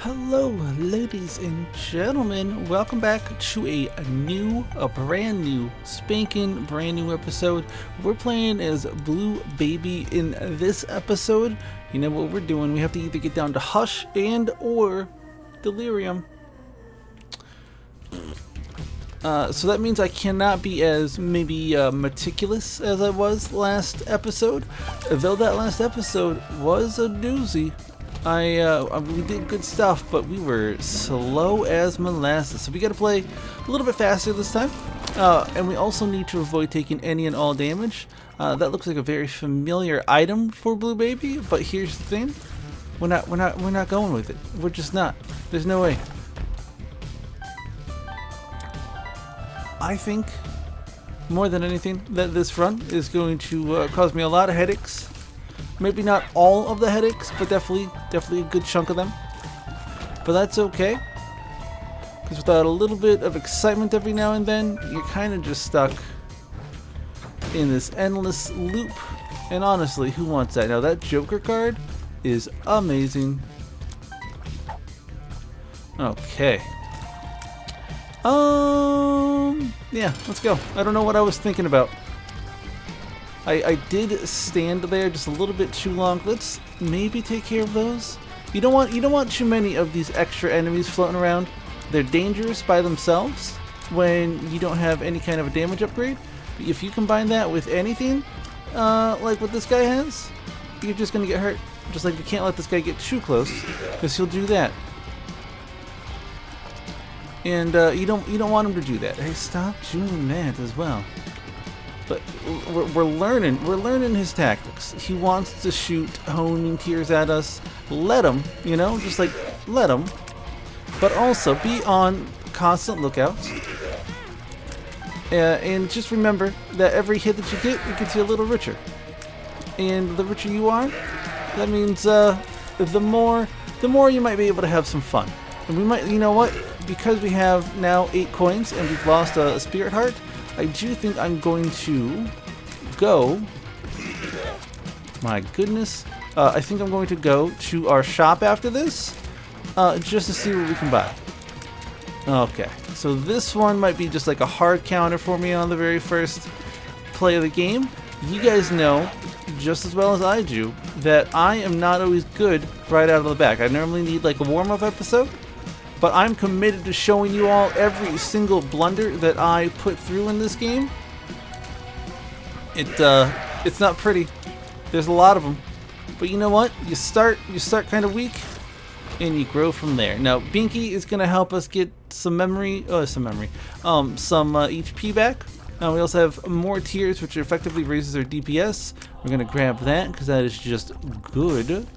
Hello, ladies and gentlemen. Welcome back to a brand new, spanking brand new episode. We're playing as Blue Baby in this episode. You know what we're doing? We have to either get down to Hush and or Delirium. So that means I cannot be as meticulous as I was last episode. Though that last episode was a doozy. We did good stuff, but we were slow as molasses. So we got to play a little bit faster this time, and we also need to avoid taking any and all damage. That looks like a very familiar item for Blue Baby, but here's the thing: we're not going with it. We're just not. There's no way. I think more than anything that this run is going to cause me a lot of headaches. Maybe not all of the headaches, but definitely a good chunk of them. But that's okay, because without a little bit of excitement every now and then, you're kind of just stuck in this endless loop. And honestly, who wants that? Now that Joker card is amazing. Okay. Yeah, let's go. I don't know what I was thinking about. I did stand there just a little bit too long. Let's maybe take care of those. You don't want too many of these extra enemies floating around. They're dangerous by themselves when you don't have any kind of a damage upgrade. But if you combine that with anything, like what this guy has, you're just gonna get hurt. Just like we can't let this guy get too close, because he'll do that. And you don't want him to do that. Hey, stop doing that as well. But we're learning his tactics. He wants to shoot homing tears at us. Let him, just like let him. But also be on constant lookouts. And just remember that every hit that you get, it gets you a little richer. And the richer you are, that means the more you might be able to have some fun. And we might, you know what? Because we have now 8 coins and we've lost a spirit heart, I do think I'm going to go. My goodness. I think I'm going to go to our shop after this, just to see what we can buy. Okay, so this one might be just like a hard counter for me on the very first play of the game. You guys know, just as well as I do, that I am not always good right out of the back. I normally need like a warm-up episode. But I'm committed to showing you all every single blunder that I put through in this game. It's not pretty. There's a lot of them. But you know what? You start kind of weak, and you grow from there. Now, Binky is gonna help us get some HP back. Now we also have more tears, which effectively raises our DPS. We're gonna grab that because that is just good.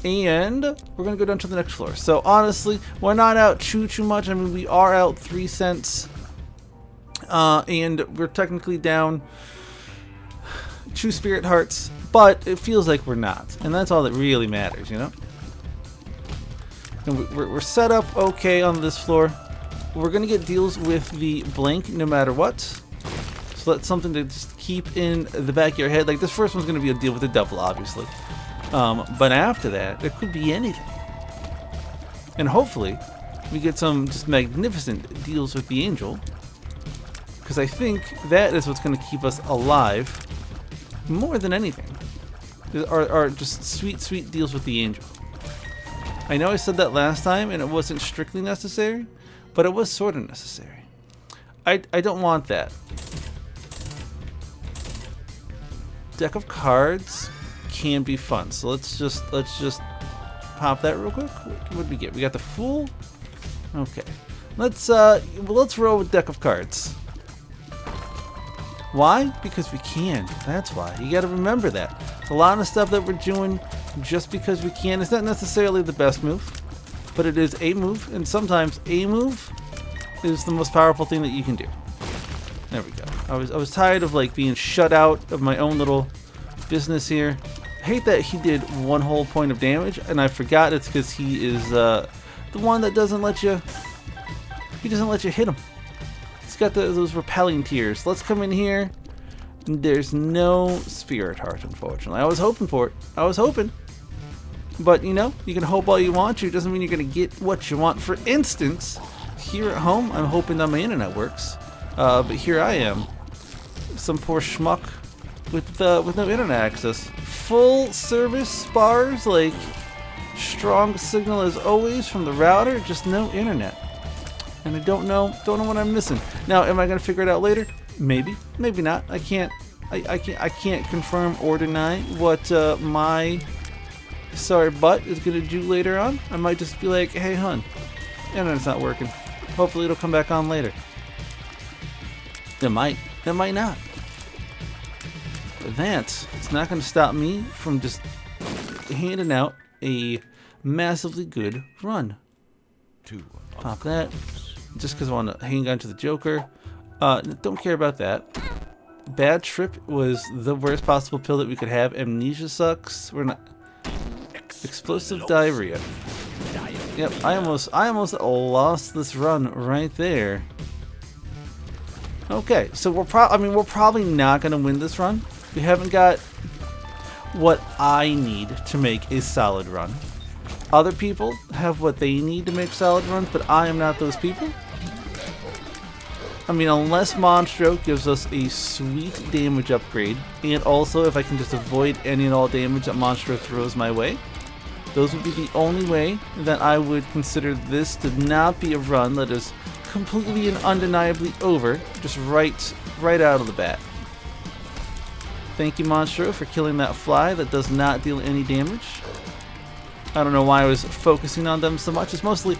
And we're going to go down to the next floor. So honestly, we're not out too much. I mean, we are out 3 cents. And we're technically down 2 spirit hearts. But it feels like we're not. And that's all that really matters, And we're set up okay on this floor. We're going to get deals with the blank no matter what. So that's something to just keep in the back of your head. Like this first one's going to be a deal with the devil, obviously. But after that, it could be anything. And hopefully, we get some just magnificent deals with the angel. Because I think that is what's going to keep us alive more than anything. Are just sweet deals with the angel. I know I said that last time and it wasn't strictly necessary, but it was sort of necessary. I don't want that. Deck of cards can be fun, so let's just pop that real quick. What did we get? We got the Fool. Okay, let's roll with deck of cards. Why? Because we can. That's why. You got to remember that. A lot of stuff that we're doing just because we can. It's not necessarily the best move, but it is a move, and sometimes a move is the most powerful thing that you can do. There we go. I was tired of like being shut out of my own little business here. I hate that he did 1 whole point of damage, and I forgot it's because he is the one that doesn't let you. He doesn't let you hit him. He's got those repelling tears. Let's come in here. There's no spirit heart, unfortunately. I was hoping for it. I was hoping. But, you know, you can hope all you want to. It doesn't mean you're going to get what you want. For instance, here at home, I'm hoping that my internet works. But here I am, some poor schmuck with no internet access. Full service bars, like strong signal as always from the router, just no internet. And I don't know what I'm missing. Now, am I going to figure it out later? Maybe, maybe not. I can't confirm or deny what my sorry butt is gonna do later on. I might just be like, hey hun, internet's not working. Hopefully it'll come back on later. It might not. But it's not gonna stop me from just handing out a massively good run. Pop that. Just because I want to hang on to the Joker. Don't care about that. Bad trip was the worst possible pill that we could have. Amnesia sucks. We're not. Explosive diarrhea. Yep, I almost lost this run right there. Okay, so we're probably not gonna win this run. We haven't got what I need to make a solid run. Other people have what they need to make solid runs, but I am not those people. I mean, unless Monstro gives us a sweet damage upgrade, and also if I can just avoid any and all damage that Monstro throws my way, those would be the only way that I would consider this to not be a run that is completely and undeniably over, just right out of the bat. Thank you, Monstro, for killing that fly that does not deal any damage. I don't know why I was focusing on them so much. It's mostly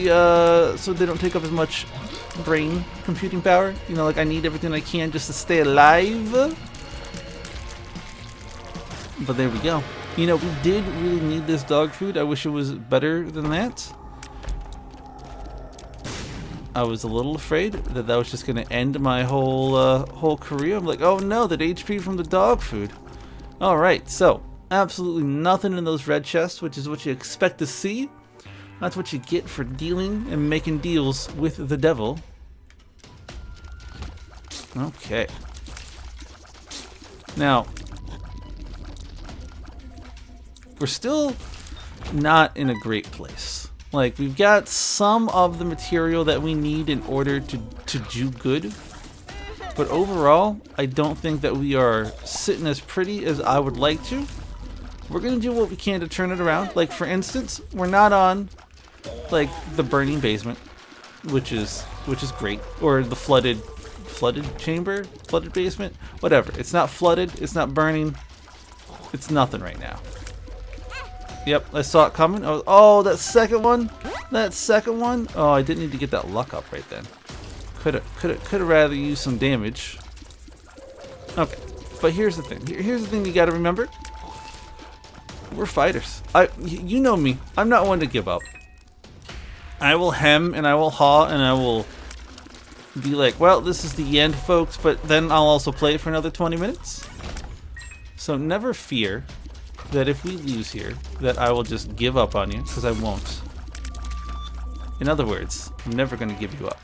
so they don't take up as much brain computing power. You know, like I need everything I can just to stay alive. But there we go. You know, we did really need this dog food. I wish it was better than that. I was a little afraid that that was just going to end my whole career. I'm like, oh no, that HP from the dog food. All right, so absolutely nothing in those red chests, which is what you expect to see. That's what you get for dealing and making deals with the devil. Okay. Now, we're still not in a great place. Like, we've got some of the material that we need in order to do good. But overall, I don't think that we are sitting as pretty as I would like to. We're going to do what we can to turn it around. Like, for instance, we're not on, like, the burning basement, which is great. Or the flooded chamber? Flooded basement? Whatever. It's not flooded. It's not burning. It's nothing right now. Yep, I saw it coming. Oh, that second one? That second one? Oh, I didn't need to get that luck up right then. Could have rather used some damage. Okay, but here's the thing. Here's the thing you got to remember. We're fighters. You know me. I'm not one to give up. I will hem and I will haw and I will be like, well, this is the end, folks. But then I'll also play it for another 20 minutes. So never fear that if we lose here, that I will just give up on you, because I won't. In other words, I'm never going to give you up.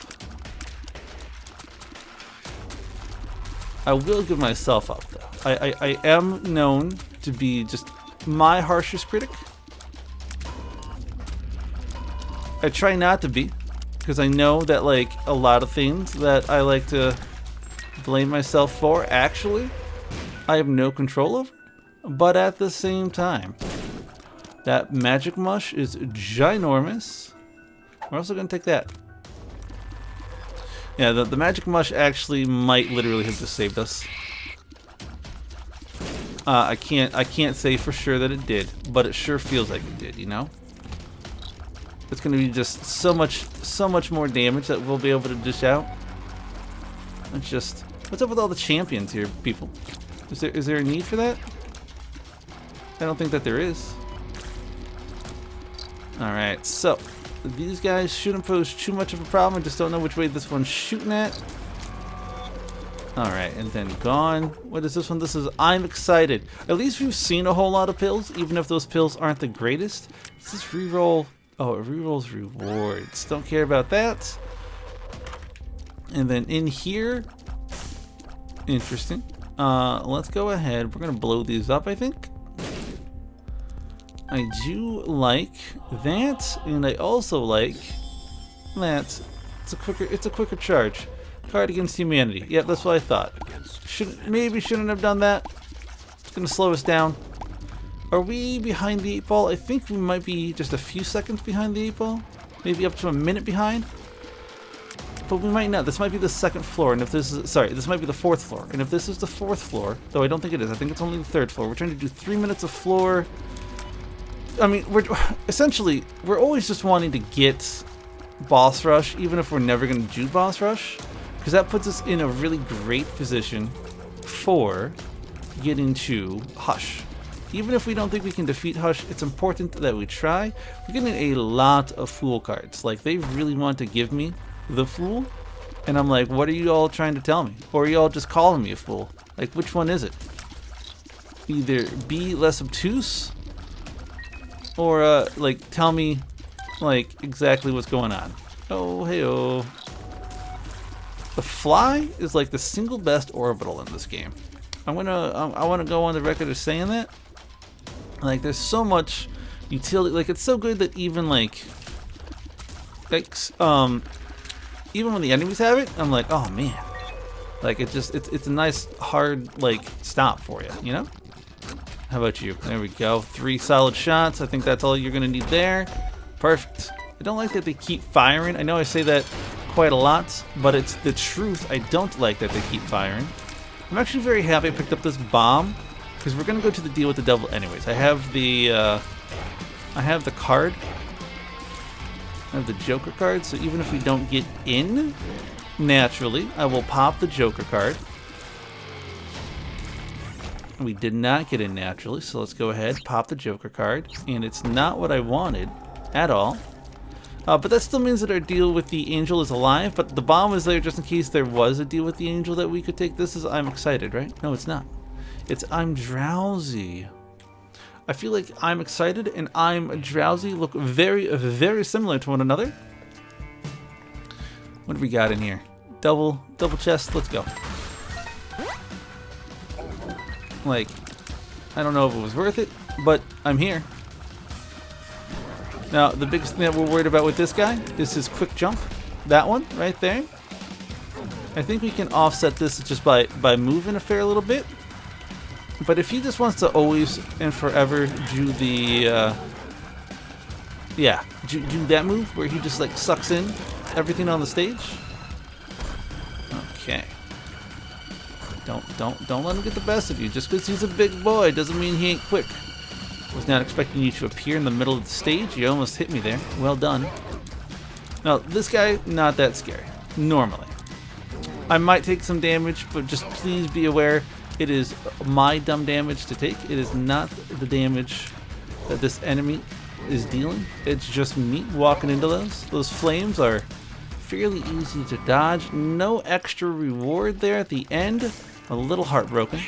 I will give myself up, though. I am known to be just my harshest critic. I try not to be, because I know that, like, a lot of things that I like to blame myself for, actually, I have no control over. But at the same time, that magic mush is ginormous. We're also going to take that. Yeah, the magic mush actually might literally have just saved us. I can't say for sure that it did, but it sure feels like it did, you know? It's going to be just so much more damage that we'll be able to dish out. It's just, what's up with all the champions here, people? Is there a need for that? I don't think that there is. Alright, so these guys shouldn't pose too much of a problem. I just don't know which way this one's shooting at. Alright, and then gone. What is this one? This is I'm excited. At least we've seen a whole lot of pills, even if those pills aren't the greatest. This is reroll. Oh, it rerolls rewards. Don't care about that. And then in here, interesting. Let's go ahead. We're gonna blow these up, I think. I do like that, and I also like that. It's a quicker charge. Card against humanity. Yeah, that's what I thought. Maybe shouldn't have done that. It's gonna slow us down. Are we behind the 8 ball? I think we might be just a few seconds behind the 8 ball. Maybe up to a minute behind. But we might not. This might be the 2nd floor, and if this is this might be the 4th floor. And if this is the 4th floor, though I don't think it is. I think it's only the 3rd floor. We're trying to do 3 minutes of floor. I mean, we're always just wanting to get boss rush, even if we're never going to do boss rush, because that puts us in a really great position for getting to Hush. Even if we don't think we can defeat Hush, it's important that we try. We're getting a lot of Fool cards. Like, they really want to give me the Fool, and I'm like, what are you all trying to tell me? Or are you all just calling me a fool? Like, which one is it? Either be less obtuse, or like, tell me like exactly what's going on. Oh, hey-oh. The Fly is like the single best orbital in this game. I want to go on the record as saying that. Like, there's so much utility. Like, it's so good that even even when the enemies have it, I'm like, oh man. Like, it's a nice hard like stop for you, you know? How about you? There we go. 3 solid shots. I think that's all you're gonna need there. Perfect. I don't like that they keep firing. I know I say that quite a lot, but it's the truth. I don't like that they keep firing. I'm actually very happy I picked up this bomb, because we're gonna go to the deal with the devil anyways. I have the card. I have the Joker card, so even if we don't get in naturally, I will pop the Joker card. We did not get in naturally, so let's go ahead, pop the Joker card, and it's not what I wanted at all. But that still means that our deal with the angel is alive, but the bomb is there just in case there was a deal with the angel that we could take. This is I'm excited, right? No, it's not. It's I'm drowsy. I feel like I'm excited and I'm drowsy look very, very similar to one another. What do we got in here? Double chest, let's go. Like, I don't know if it was worth it, but I'm here. Now, the biggest thing that we're worried about with this guy is his quick jump. That one, right there. I think we can offset this just by moving a fair little bit. But if he just wants to always and forever do the, do that move where he just like sucks in everything on the stage. Okay. Don't let him get the best of you. Just because he's a big boy doesn't mean he ain't quick. Was not expecting you to appear in the middle of the stage. You almost hit me there. Well done. Now, this guy, not that scary. Normally. I might take some damage, but just please be aware it is my dumb damage to take. It is not the damage that this enemy is dealing. It's just me walking into those. Those flames are fairly easy to dodge. No extra reward there at the end. A little heartbroken,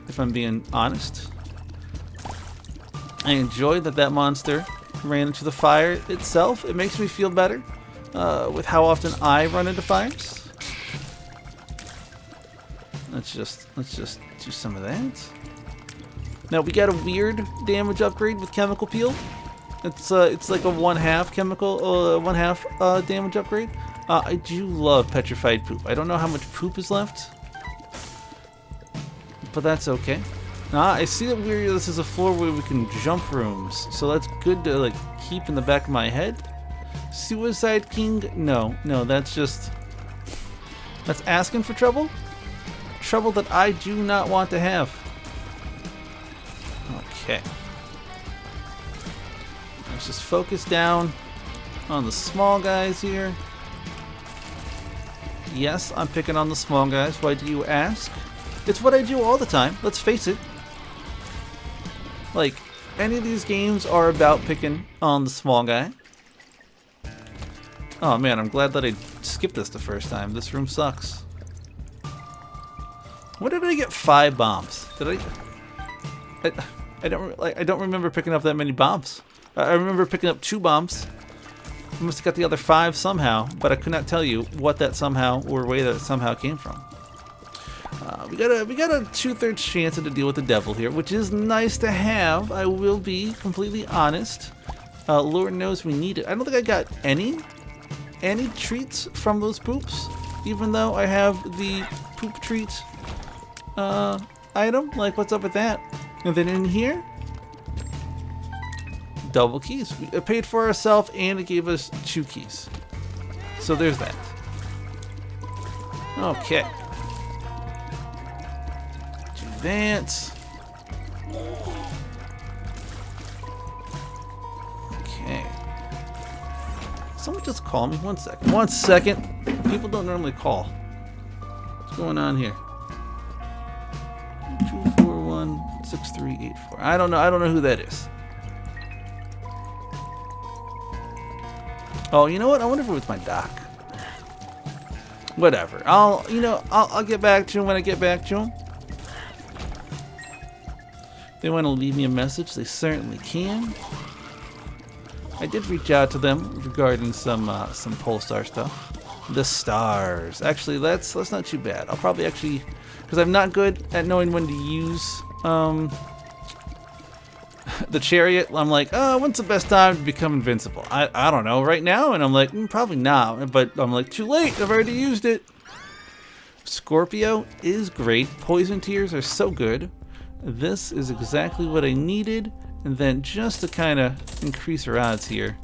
if I'm being honest. I enjoy that monster ran into the fire itself. It makes me feel better with how often I run into fires. Let's just do some of that. Now we got a weird damage upgrade with chemical peel. It's like a 1/2 chemical, 1/2 damage upgrade. I do love petrified poop. I don't know how much poop is left, but that's okay. I see that this is a floor where we can jump rooms, so that's good to like keep in the back of my head. Suicide King? No, that's asking for trouble. Trouble that I do not want to have. Okay. Let's just focus down on the small guys here. Yes, I'm picking on the small guys. Why do you ask? It's what I do all the time. Let's face it. Like, any of these games are about picking on the small guy. Oh man, I'm glad that I skipped this the first time. This room sucks. When did I get 5 bombs? Did I don't remember picking up that many bombs. I remember picking up 2 bombs. I must have got the other 5 somehow, but I could not tell you what that somehow or where that somehow came from. we got a 2/3 chance to deal with the devil here, which is nice to have. I will be completely honest. Lord knows we need it. I don't think I got any treats from those poops, even though I have the poop treat item. Like, what's up with that? And then in here, double keys. We paid for ourselves, and it gave us 2 keys. So there's that. Okay. Do that. Okay. Someone just call me. 1 second. 1 second. People don't normally call. What's going on here? 2416384. I don't know who that is. Oh, you know what? I wonder if it was my doc. Whatever. I'll get back to him when I get back to him. If they want to leave me a message, they certainly can. I did reach out to them regarding some Polestar stuff. The stars. Actually, that's not too bad. I'll probably actually, because I'm not good at knowing when to use the chariot. I'm like, oh, when's the best time to become invincible? I don't know right now, and I'm like, probably not. But I'm like, too late. I've already used it. Scorpio is great. Poison tears are so good. This is exactly what I needed. And then just to kind of increase our odds here,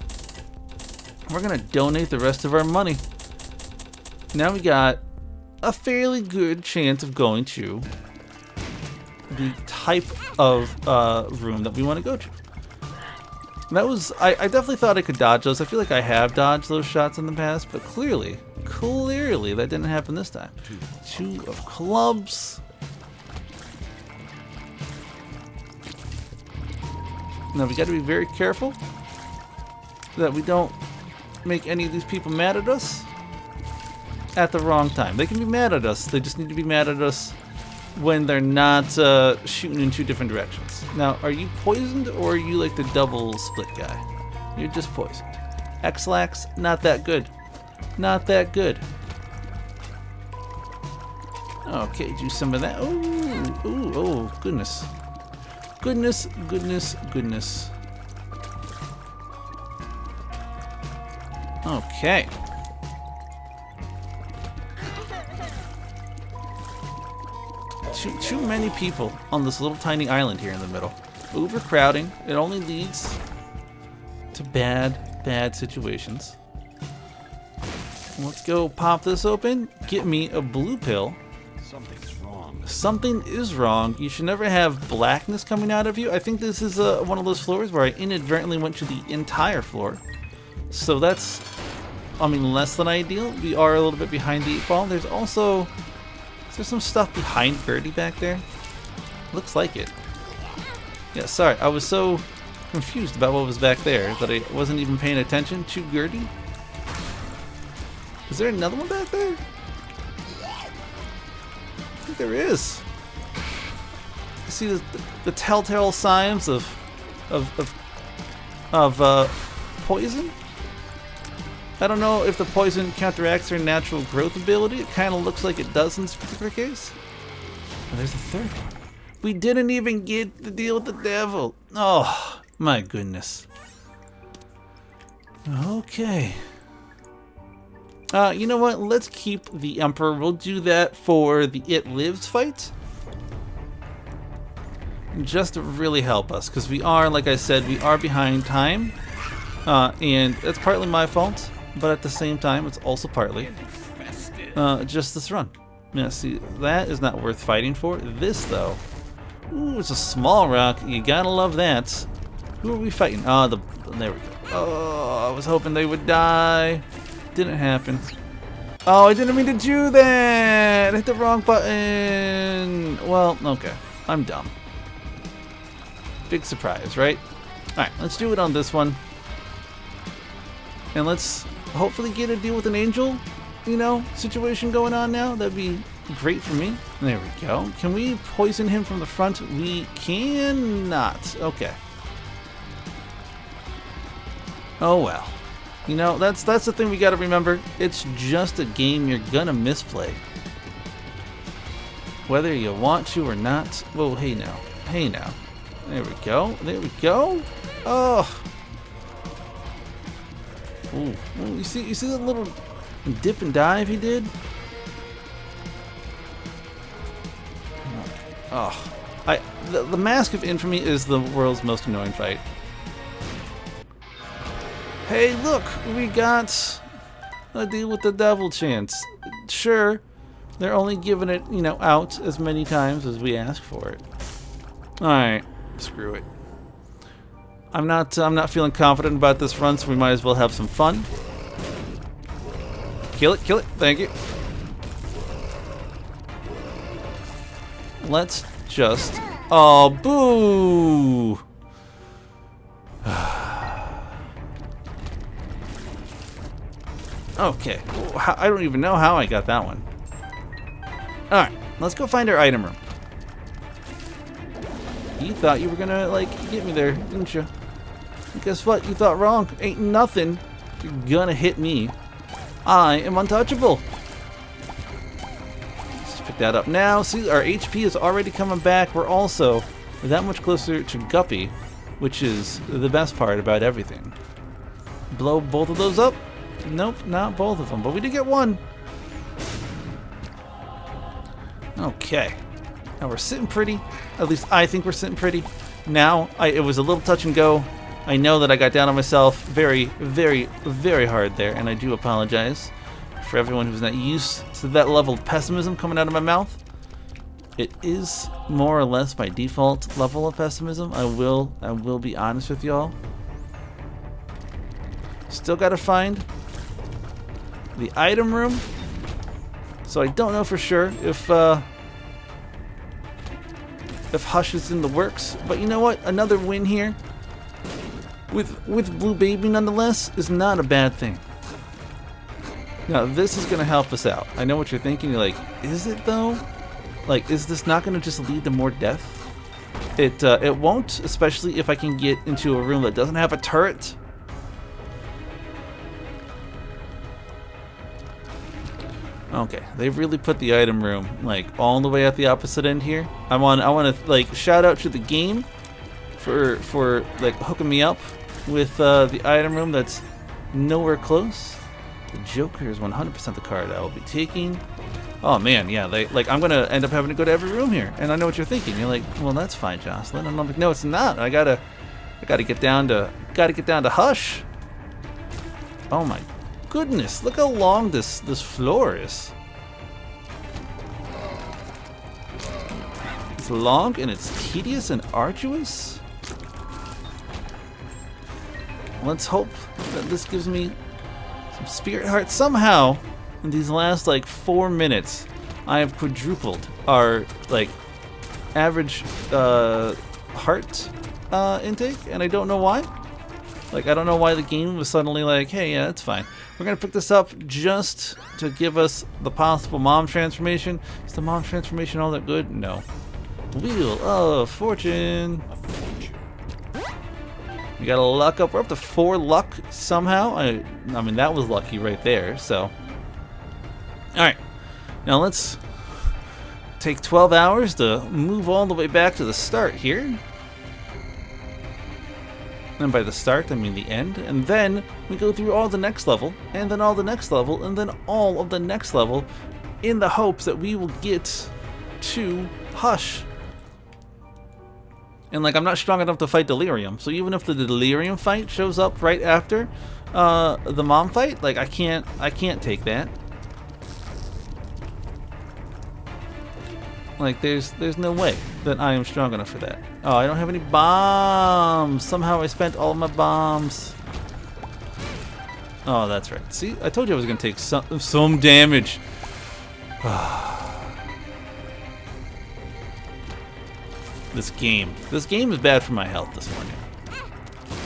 we're gonna donate the rest of our money. Now we got a fairly good chance of going to the type of room that we want to go to. And that was, I definitely thought I could dodge those. I feel like I have dodged those shots in the past, but clearly that didn't happen this time. 2 of clubs. Now we got to be very careful that we don't make any of these people mad at us at the wrong time. They can be mad at us. They just need to be mad at us when they're not shooting in 2 different directions. Now, are you poisoned, or are you like the double split guy? You're just poisoned. X-Lax, not that good. Not that good. Okay, do some of that. Ooh, oh, goodness. Goodness. Okay. Too many people on this little tiny island here in the middle. Overcrowding. It only leads to bad situations. Let's go pop this open. Get me a blue pill. Something's wrong. Something is wrong. You should never have blackness coming out of you. I think this is one of those floors where I inadvertently went to the entire floor. So that's, less than ideal. We are a little bit behind the 8 ball. There's also... Is there some stuff behind Birdie back there? Looks like it. Yeah, sorry. I was so confused about what was back there that I wasn't even paying attention to Gertie. Is there another one back there? I think there is. You see the telltale signs of poison? I don't know if the poison counteracts her natural growth ability. It kind of looks like it does in this particular case. Oh, there's a 3rd one. We didn't even get to deal with the devil. Oh, my goodness. Okay. You know what? Let's keep the Emperor. We'll do that for the It Lives fight. Just to really help us. Because we are, like I said, we are behind time. And that's partly my fault. But at the same time, it's also partly just this run. Yeah, see, that is not worth fighting for. This, though. Ooh, it's a small rock. You gotta love that. Who are we fighting? Ah, there we go. Oh, I was hoping they would die. Didn't happen. Oh, I didn't mean to do that. I hit the wrong button. Well, okay. I'm dumb. Big surprise, right? Alright, let's do it on this one. And let's hopefully get a deal with an angel, situation going on now. That'd be great for me. There we go. Can we poison him from the front? We cannot. Okay. Oh well. That's the thing we gotta remember. It's just a game. You're gonna misplay. whether you want to or not. Whoa, hey now. Hey now. There we go. There we go. Oh. Ooh. Ooh, you see that little dip and dive he did? Oh. The Mask of Infamy is the world's most annoying fight. Hey, look, we got a deal with the devil chance. Sure, they're only giving it, you know, out as many times as we ask for it. All right, screw it. I'm not feeling confident about this run, so we might as well have some fun. Kill it, thank you. Let's just... Oh, boo! Okay, I don't even know how I got that one. Alright, let's go find our item room. You thought you were gonna, like, get me there, didn't you? And guess what? You thought wrong. Ain't nothing gonna hit me. I am untouchable. Let's pick that up now. See, our HP is already coming back. We're also that much closer to Guppy, which is the best part about everything. Blow both of those up? Nope, not both of them, but we did get one. Okay. Now we're sitting pretty. At least I think we're sitting pretty. Now, it was a little touch and go. I know that I got down on myself very, very, very hard there, and I do apologize for everyone who's not used to that level of pessimism coming out of my mouth. It is more or less my default level of pessimism. I will be honest with y'all. Still gotta find the item room. So I don't know for sure if Hush is in the works, but you know what? Another win here with Blue Baby nonetheless is not a bad thing. Now this is gonna help us out. I know what you're thinking. You're like, is it though? Like, is this not gonna just lead to more death? It won't, especially if I can get into a room that doesn't have a turret. Okay, they've really put the item room like all the way at the opposite end here. I want to like shout out to the game for like hooking me up with the item room that's nowhere close. The Joker is 100% the card I will be taking. Oh man, yeah, I'm gonna end up having to go to every room here, and I know what you're thinking. You're like, well, that's fine, Jocelyn. And I'm like, no, it's not. I gotta get down to Hush. Oh my goodness, look how long this floor is. It's long and it's tedious and arduous. Let's hope that this gives me some spirit hearts. Somehow, in these last like 4 minutes, I have quadrupled our like average heart intake, and I don't know why. Like, I don't know why the game was suddenly like, hey, yeah, that's fine. We're going to pick this up just to give us the possible mom transformation. Is the mom transformation all that good? No. Wheel of Fortune. We got to luck up. We're up to 4 luck somehow. I mean, that was lucky right there, so. Alright. Now let's take 12 hours to move all the way back to the start here. And by the start, I mean the end. And then we go through all the next level, and then all the next level, and then all of the next level, in the hopes that we will get to Hush. And like, I'm not strong enough to fight Delirium, so even if the Delirium fight shows up right after the mom fight, like I can't take that. Like, there's no way that I am strong enough for that. Oh, I don't have any bombs. Somehow I spent all of my bombs. Oh, that's right. See, I told you I was going to take some damage. This game is bad for my health this morning.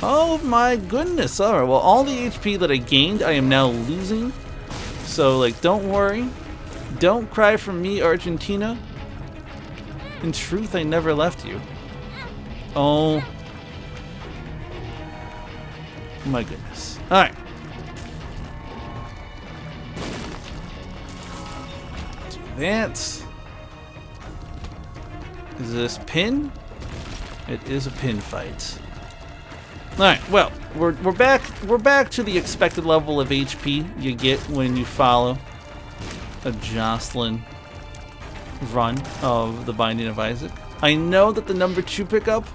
Oh my goodness. All right, well, all the HP that I gained, I am now losing. So, like, don't worry. Don't cry for me, Argentina. In truth, I never left you. Oh my goodness. Alright. Do that. Is this pin? It is a pin fight. Alright, well, we're back to the expected level of HP you get when you follow a Jocelyn run of the Binding of Isaac. I know that the number 2 pickup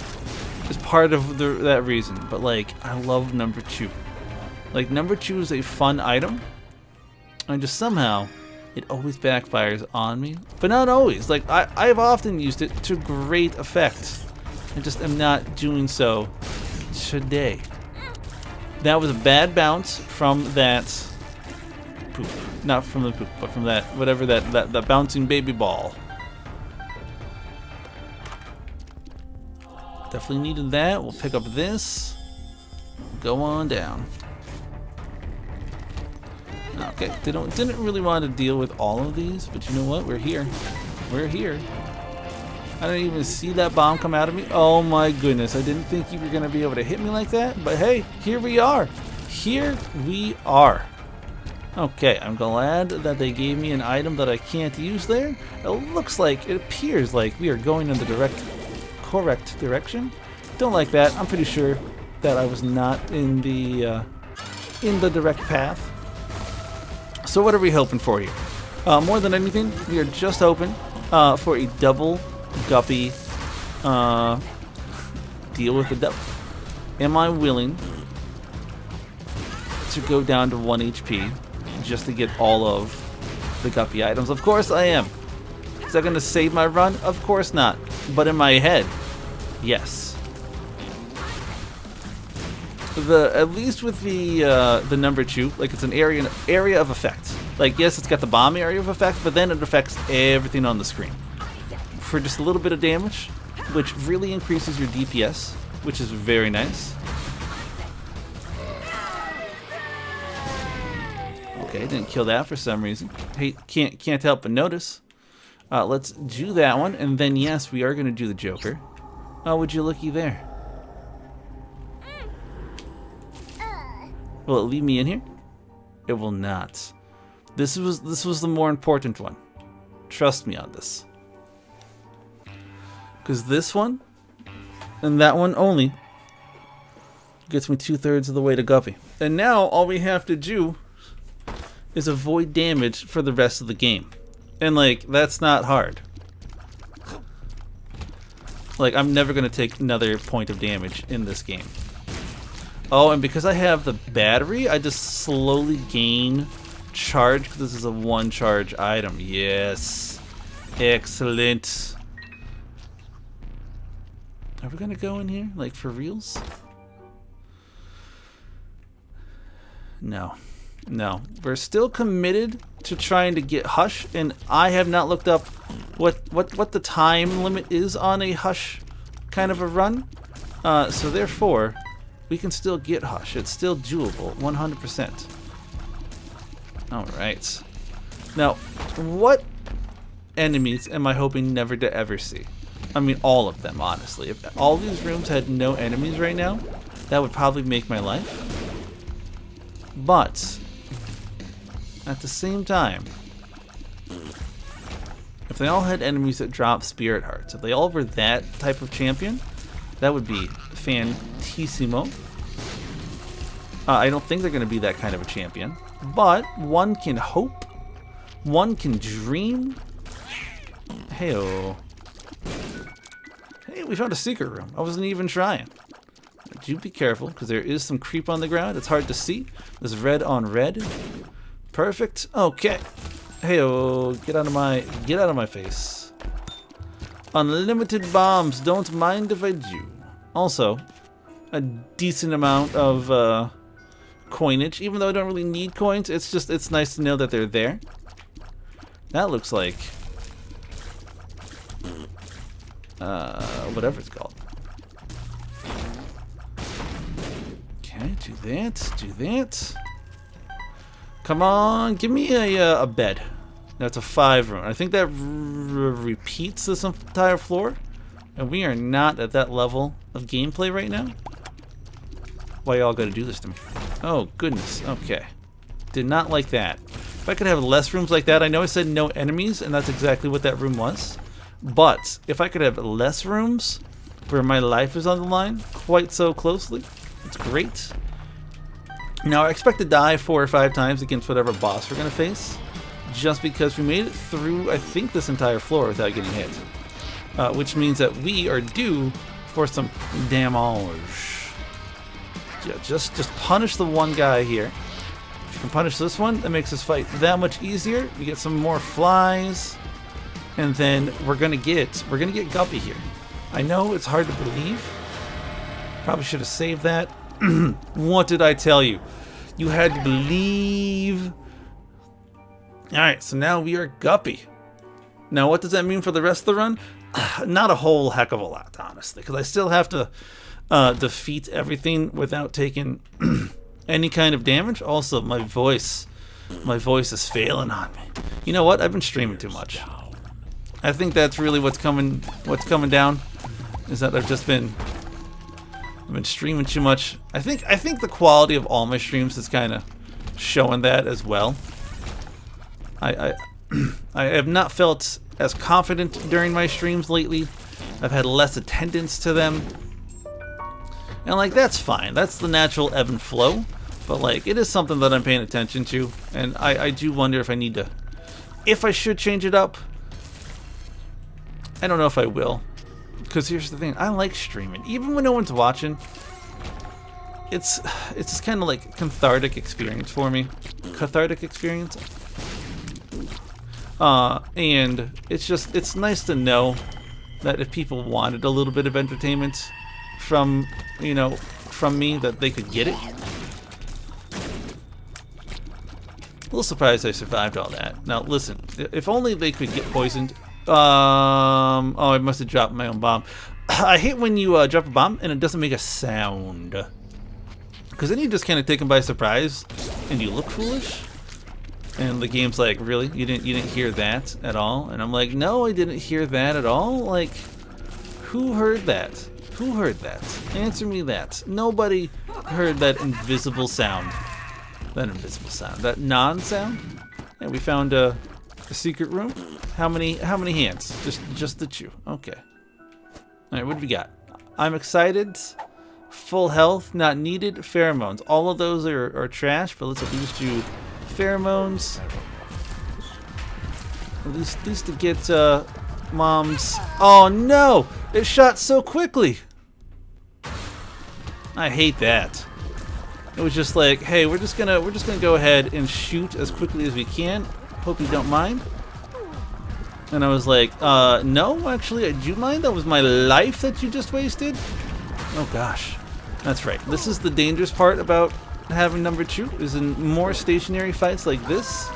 is part of that reason, but like, I love number 2. Like, number 2 is a fun item, and just somehow it always backfires on me. But not always. Like, I've often used it to great effect. I just am not doing so today. That was a bad bounce from that poop. Not from the poop, but from that, whatever that bouncing baby ball. Definitely needed that. We'll pick up this. Go on down. Okay, didn't really want to deal with all of these, but you know what? We're here. We're here. I didn't even see that bomb come out of me. Oh my goodness, I didn't think you were going to be able to hit me like that, but hey, here we are. Here we are. Okay, I'm glad that they gave me an item that I can't use there. It appears like we are going in the correct direction. Don't like that. I'm pretty sure that I was not in the direct path. So what are we hoping for here? More than anything, we are just hoping for a double guppy deal with the devil. Am I willing to go down to 1 HP just to get all of the guppy items? Of course I am. Is that going to save my run? Of course not. But in my head, yes. At least with the number 2, like, it's an area of effect. Like, yes, it's got the bomb area of effect, but then it affects everything on the screen for just a little bit of damage, which really increases your DPS, which is very nice. Okay, didn't kill that for some reason. Hey, can't help but notice. Let's do that one, and then yes, we are going to do the Joker. Oh, would you looky there? Will it leave me in here? It will not. This was the more important one. Trust me on this. Because this one, and that one only, gets me 2/3 of the way to Guppy. And now all we have to do is avoid damage for the rest of the game. And like, that's not hard. Like, I'm never going to take another point of damage in this game. Oh, and because I have the battery, I just slowly gain charge, because this is a 1 charge item. Yes. Excellent. Are we gonna go in here? Like, for reals? No. No. We're still committed to trying to get Hush, and I have not looked up what the time limit is on a Hush kind of a run. So therefore, we can still get Hush. It's still doable, 100%. Alright. Now, what enemies am I hoping never to ever see? I mean, all of them, honestly. If all these rooms had no enemies right now, that would probably make my life. But, at the same time, if they all had enemies that drop spirit hearts, if they all were that type of champion, that would be fantissimo. I don't think they're going to be that kind of a champion, but one can hope, one can dream. Hey-oh. Hey, we found a secret room. I wasn't even trying. Do be careful, because there is some creep on the ground. It's hard to see. There's red on red. Perfect. Okay. Hey-oh, get out of my face. Unlimited bombs. Don't mind if I do. Also, a decent amount of coinage. Even though I don't really need coins, it's nice to know that they're there. That looks like whatever it's called. Okay, do that. Come on, give me a bed. That's a 5 room. I think that repeats this entire floor, and we are not at that level of gameplay right now. Why y'all gotta do this to me? Oh goodness. Okay, did not like that. If I could have less rooms like that. I know I said no enemies, and that's exactly what that room was. But if I could have less rooms where my life is on the line quite so closely, it's great. Now I expect to die 4 or 5 times against whatever boss we're going to face, just because we made it through, I think, this entire floor without getting hit. Which means that we are due for some damage. Yeah, just punish the one guy here. If you can punish this one, that makes this fight that much easier. We get some more flies, and then we're gonna get Guppy here. I know it's hard to believe. Probably should have saved that. What did I tell you? You had to believe. Alright, so now we are Guppy. Now what does that mean for the rest of the run? Not a whole heck of a lot, honestly, because I still have to defeat everything without taking any kind of damage. Also, my voice is failing on me. You know what? I've been streaming too much. I think that's really what's coming down, is that I've been streaming too much. I think the quality of all my streams is kind of showing that as well. I have not felt as confident during my streams lately. I've had less attendance to them. And like, that's fine. That's the natural ebb and flow. But like, it is something that I'm paying attention to. And I do wonder if I need to, if I should change it up. I don't know if I will. Because here's the thing, I like streaming. Even when no one's watching, it's just kind of like a cathartic experience for me. Cathartic experience. And it's nice to know that if people wanted a little bit of entertainment from me, that they could get it. A little surprised I survived all that. Now listen, if only they could get poisoned. Oh, I must have dropped my own bomb. I hate when you drop a bomb and it doesn't make a sound, because then you just kind of taken by surprise and you look foolish. And the game's like, really? You didn't hear that at all? And I'm like, no, I didn't hear that at all. Like, who heard that? Who heard that? Answer me that. Nobody heard that invisible sound. That invisible sound. That non-sound? Yeah, we found a secret room. How many hands? Just the 2. Okay. Alright, what do we got? I'm excited. Full health, not needed. Pheromones. All of those are trash, but let's at least do pheromones. At least to get mom's. Oh no! It shot so quickly. I hate that. It was just like, hey, we're just gonna go ahead and shoot as quickly as we can. Hope you don't mind. And I was like, no, actually, I do mind. That was my life that you just wasted. Oh gosh, that's right. This is the dangerous part about having number 2, is in more stationary fights like this.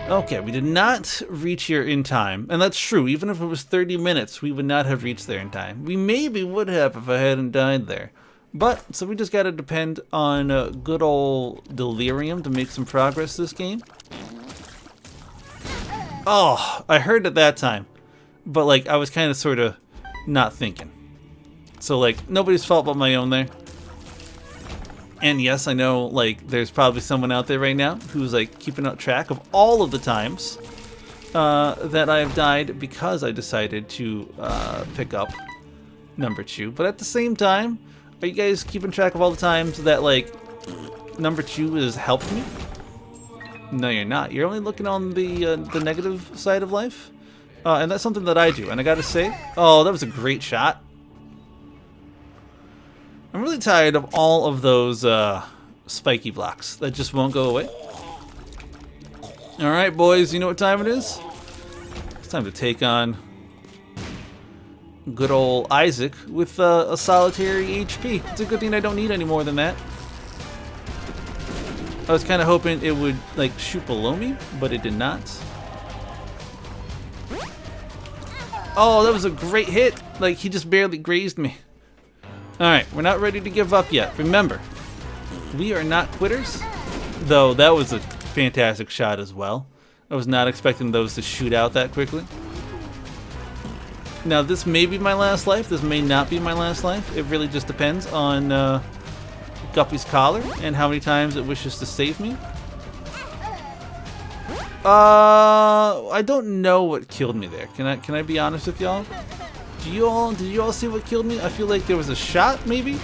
Okay, we did not reach here in time, and that's true. Even if it was 30 minutes, we would not have reached there in time. We maybe would have if I hadn't died there. But, so we just gotta depend on good old delirium to make some progress this game. Oh, I heard it that time. But like, I was kind of sort of not thinking. So like, nobody's fault but my own there. And yes, I know like there's probably someone out there right now who's like keeping up track of all of the times that I've died because I decided to pick up number 2. But at the same time, are you guys keeping track of all the times that like number 2 has helped me? No, you're not. You're only looking on the negative side of life. And that's something that I do. And I gotta say, oh, that was a great shot. I'm really tired of all of those spiky blocks that just won't go away. Alright, boys, you know what time it is? It's time to take on good old Isaac with a solitary HP. It's a good thing I don't need any more than that. I was kind of hoping it would like shoot below me, but it did not. Oh, that was a great hit. Like, he just barely grazed me. Alright, we're not ready to give up yet. Remember, we are not quitters. Though, that was a fantastic shot as well. I was not expecting those to shoot out that quickly. Now, this may be my last life. This may not be my last life. It really just depends on Guppy's collar and how many times it wishes to save me. I don't know what killed me there. Can I be honest with y'all? Did you all see what killed me? I feel like there was a shot, maybe?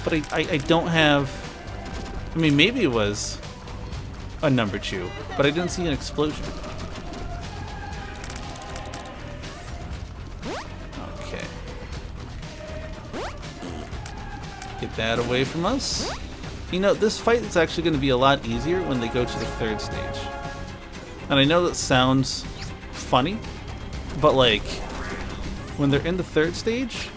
But I don't have... I mean, maybe it was a number 2, but I didn't see an explosion. Okay. Get that away from us. You know, this fight is actually going to be a lot easier when they go to the 3rd stage. And I know that sounds funny, but like, when they're in the 3rd stage...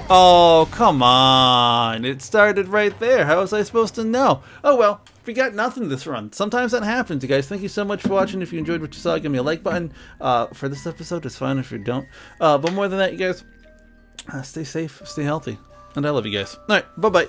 Oh, come on. It started right there. How was I supposed to know? Oh, well, we got nothing this run. Sometimes that happens, you guys. Thank you so much for watching. If you enjoyed what you saw, give me a like button. For this episode, it's fine if you don't. But more than that, you guys, stay safe, stay healthy. And I love you guys. All right, bye-bye.